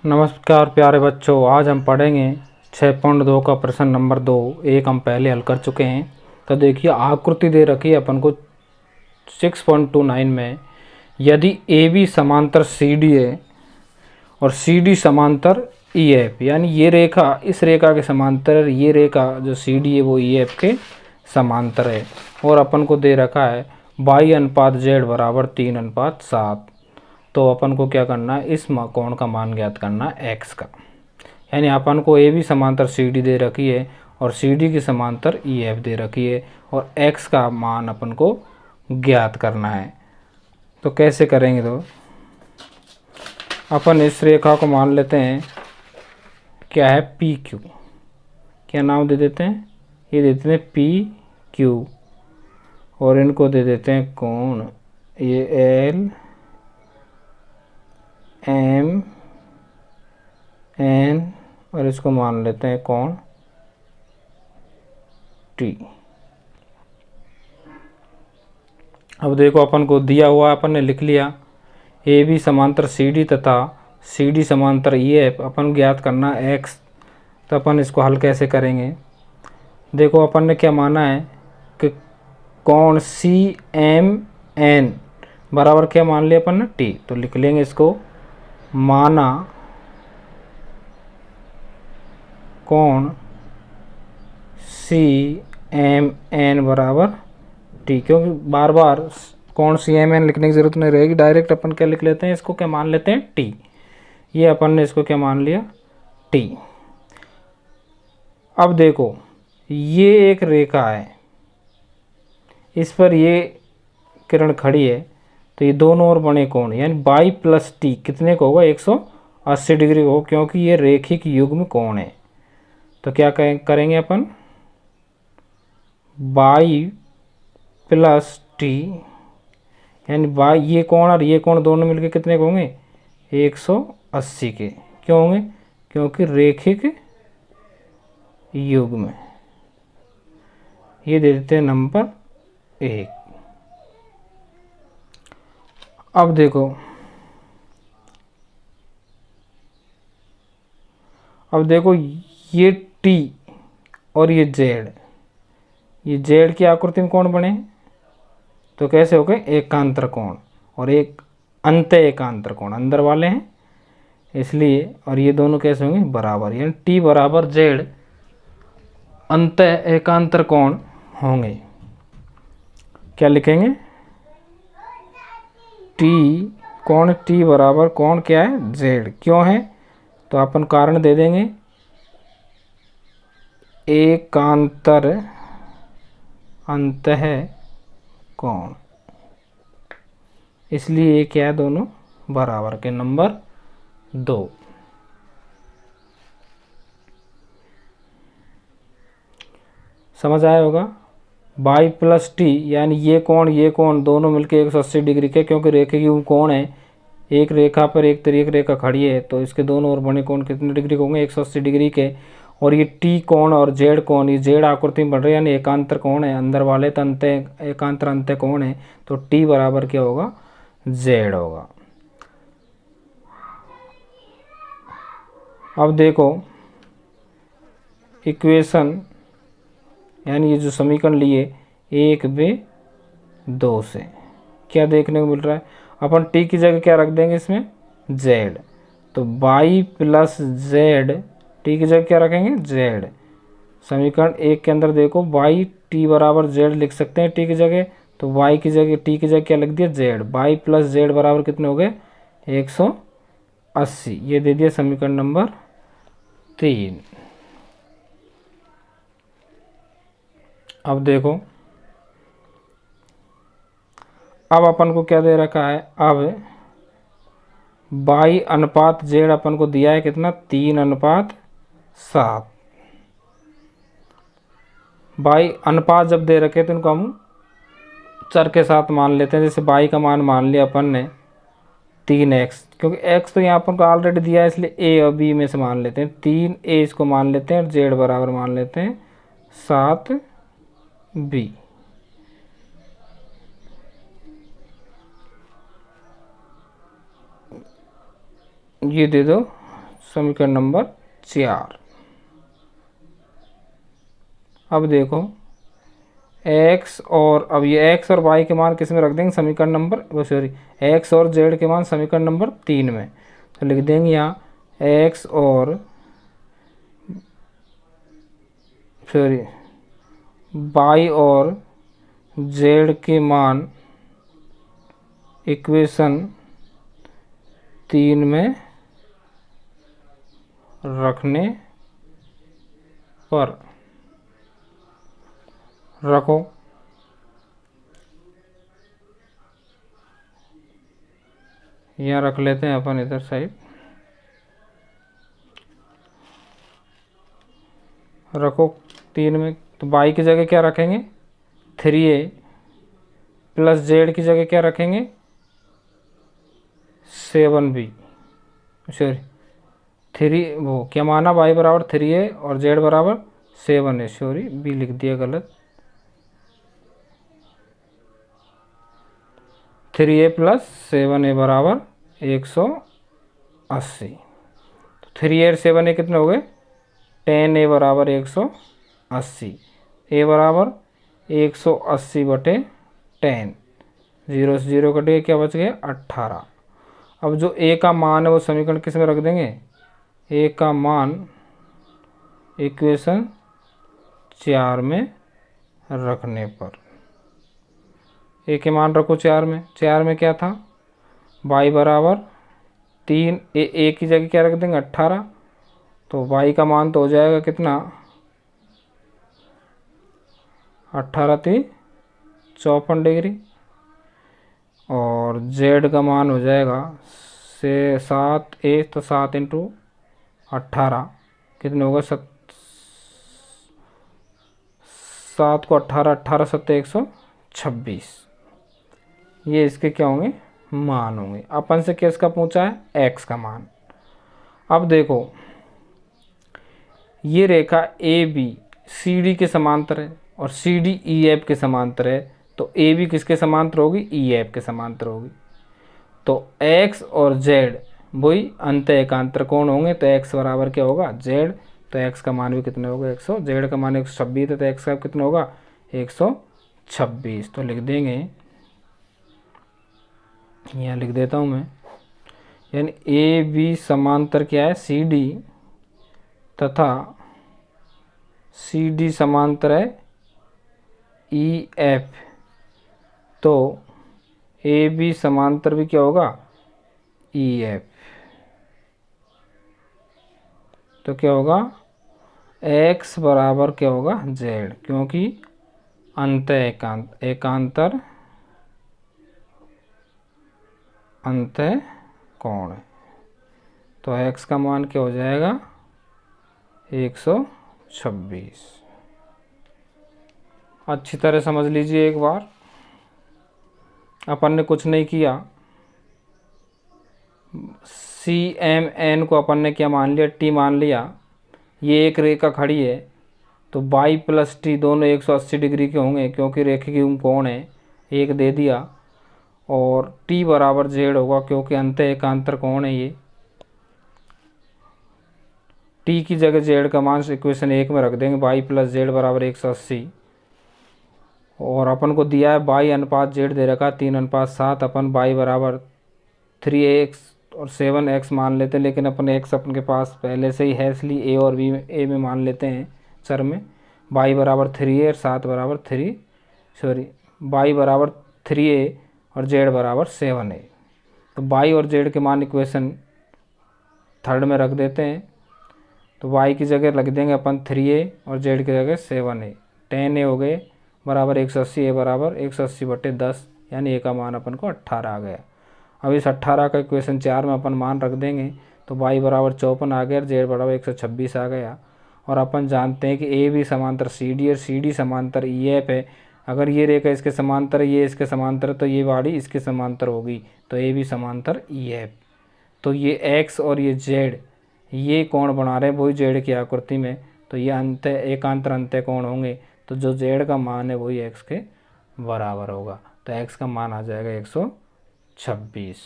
नमस्कार प्यारे बच्चों, आज हम पढ़ेंगे 6.2 का प्रश्न नंबर 2। एक हम पहले हल कर चुके हैं। तो देखिए आकृति दे रखी है अपन को 6.29 में। यदि ए बी समांतर सी डी है और सी डी समांतर ई एफ, यानी ये रेखा इस रेखा के समांतर, ये रेखा जो सी डी है वो ई एफ के समांतर है, और अपन को दे रखा है y/z बराबर 3:7। तो अपन को क्या करना है, इस कोण का मान ज्ञात करना है x का। यानी अपन को ए बी समांतर सी डी दे रखी है और सी डी की समांतर ई एफ दे रखी है, और x का मान अपन को ज्ञात करना है। तो कैसे करेंगे, तो अपन इस रेखा को मान लेते हैं क्या है, पी क्यू। क्या नाम दे देते हैं, ये देते हैं पी क्यू, और इनको दे देते हैं कोण, ये एल एम एन, और इसको मान लेते हैं कोण टी। अब देखो अपन को दिया हुआ, अपन ने लिख लिया ए बी समांतर सी डी तथा सी डी समांतर ई एफ, अपन ज्ञात करना एक्स। तो अपन इसको हल कैसे करेंगे, देखो अपन ने क्या माना है कि कोण सी एम एन बराबर क्या मान लिया अपन ने, टी। तो लिख लेंगे इसको, माना कोण सी एम एन बराबर टी। क्योंकि बार बार कोण सी एम एन लिखने की ज़रूरत नहीं रहेगी, डायरेक्ट अपन क्या लिख लेते हैं, इसको क्या मान लेते हैं, टी। ये अपन ने इसको क्या मान लिया, टी। अब देखो ये एक रेखा है, इस पर ये किरण खड़ी है, तो ये दोनों ओर बने कोण यानी बाई प्लस टी कितने को होगा, 180 डिग्री को, क्योंकि ये रेखिक युग्म कोण है। तो क्या करेंगे अपन, बाई प्लस टी यानी बाई, ये कोण और ये कोण दोनों मिलके कितने के होंगे, 180 के। क्यों होंगे, क्योंकि रेखिक युग्म। ये दे देते हैं नंबर 1। अब देखो, ये टी और ये जेड की आकृति में कोण बने, तो कैसे हो गए, एकांतर कोण, और एक अंत एकांतर कोण अंदर वाले हैं इसलिए, और ये दोनों कैसे होंगे, बराबर, यानी टी बराबर जेड अंत एकांतर कोण होंगे। क्या लिखेंगे, टी, कोण टी बराबर कोण क्या है, जेड। क्यों है, तो अपन कारण दे देंगे, एकांतर अंतः कोण, इसलिए ये क्या है, दोनों बराबर के। नंबर 2, समझ आया होगा। बाई प्लस टी यानी ये कोण दोनों मिलके 180 डिग्री के, क्योंकि रेखिक युग्म कोण है, एक रेखा पर एक तिर्यक रेखा खड़ी है, तो इसके दोनों ओर बने कोण कितने डिग्री के होंगे, 180 डिग्री के। और ये टी कोण और जेड कोण, ये जेड आकृति में बन रहे हैं, यानी एकांतर कोण है, अंदर वाले तो अंत एकांतर अंत कोण है, तो टी बराबर क्या होगा, जेड होगा। अब देखो इक्वेशन, यानी ये जो समीकरण लिए 1/2 से क्या देखने को मिल रहा है, अपन टी की जगह क्या रख देंगे इसमें, जेड। तो बाई प्लस जेड, टी की जगह क्या रखेंगे, जेड। समीकरण 1 के अंदर देखो बाई टी बराबर जेड लिख सकते हैं टी की जगह, तो वाई की जगह टी की जगह क्या लिख दिया, जेड। बाई प्लस जेड बराबर कितने हो गए, 180। ये दे दिया समीकरण नंबर 3। अब देखो, अब अपन को क्या दे रखा है, अब बाई अनुपात जेड अपन को दिया है कितना, 3:7। बाई अनुपात जब दे रखे तो इनको हम चर के साथ मान लेते हैं। जैसे बाई का मान मान लिया अपन ने 3x, क्योंकि x तो यहाँ अपन को ऑलरेडी दिया है, इसलिए a और b में से मान लेते हैं। 3a इसको मान लेते हैं और z बराबर मान लेते हैं 7b। ये दे दो समीकरण नंबर 4। अब देखो x और अब ये x और y के मान किस में रख देंगे, समीकरण नंबर सॉरी x और z के मान समीकरण नंबर 3 में। तो लिख देंगे यहाँ x और सॉरी y और z के मान इक्वेशन 3 में रखने पर रखो। यहाँ रख लेते हैं अपन इधर साइड रखो 3 में। तो y की जगह क्या रखेंगे 3a प्लस z की जगह क्या रखेंगे 7b सॉरी 3 वो क्या माना y बराबर 3a और z बराबर 7a सॉरी b लिख दिया गलत 3a प्लस 7a बराबर 180। तो 3a और 7a कितने हो गए 10a बराबर 180 a बराबर 180 बटे 10 0 से 0 कटेगा क्या बच गया 18। अब जो a का मान है वो समीकरण किस में रख देंगे a का मान इक्वेशन 4 में रखने पर a के मान रखो 4 में। 4 में क्या था y बराबर 3 a की जगह क्या रख देंगे 18। तो y का मान तो हो जाएगा कितना 18 3 54 डिग्री और z का मान हो जाएगा से 7a तो 7 इंटू 18 कितने होगा 7 को 18 18 7 126। ये इसके क्या होंगे मान होंगे। अपन से किसका पूछा है x का मान। अब देखो ये रेखा ए बी सी डी के समांतर है और सी डी ई एफ के समांतर है। तो ए बी किसके समांतर होगी ई एफ के समांतर होगी। तो x और z वही अंत एकांतर कोण होंगे। तो x बराबर क्या होगा z। तो x का मान भी कितना होगा 100 z का मान 126 है तो x का कितना होगा 126। तो लिख देंगे यहाँ लिख देता हूँ मैं यानी ए बी समांतर क्या है सी डी तथा सी डी समांतर है ई एफ। तो ए बी समांतर भी क्या होगा ई एफ। तो क्या होगा x बराबर क्या होगा z क्योंकि अंत एकांतर अंत कोण है। तो x का मान क्या हो जाएगा 126। अच्छी तरह समझ लीजिए एक बार। अपन ने कुछ नहीं किया सी एम एन को अपन ने क्या मान लिया टी मान लिया। ये एक रेखा खड़ी है तो बाई प्लस टी दोनों 180 डिग्री के होंगे क्योंकि रेखीय कोण है एक दे दिया। और टी बराबर जेड होगा क्योंकि अंत एकांतर कोण है ये। टी की जगह जेड का मान इक्वेशन 1 में रख देंगे बाई प्लस जेड बराबर 180। और अपन को दिया है बाई अनुपात जेड दे रखा 3:7। अपन बाई बराबर 3x और 7x मान लेते हैं लेकिन अपन x अपन के पास पहले से ही है इसलिए a और b में a में मान लेते हैं चर में। बाई बराबर 3a और 7 बराबर 3 सॉरी बाई बराबर 3a और z बराबर 7a। तो बाई और z के मान इक्वेशन 3 में रख देते हैं। तो y की जगह रख देंगे अपन 3a और z की जगह 7a 10a हो गए बराबर 180 a बराबर 180 बटे 10 यानी a का मान अपन को 18 आ गया। अब इस 18 का इक्वेशन 4 में अपन मान रख देंगे तो y बराबर 54 आ गया z बराबर 126 आ गया। और अपन जानते हैं कि ए बी समांतर सी डी और सी डी समांतर ई एफ है। अगर ये रेखा इसके समांतर ये इसके समांतर तो ये बाड़ी इसके समांतर होगी तो ए बी समांतर ई एफ। तो ये x और ये z ये कोण बना रहे हैं वही z की आकृति में। तो ये अंत एकांतर अंत्य कोण होंगे तो जो z का मान है वही x के बराबर होगा। तो x का मान आ जाएगा 126।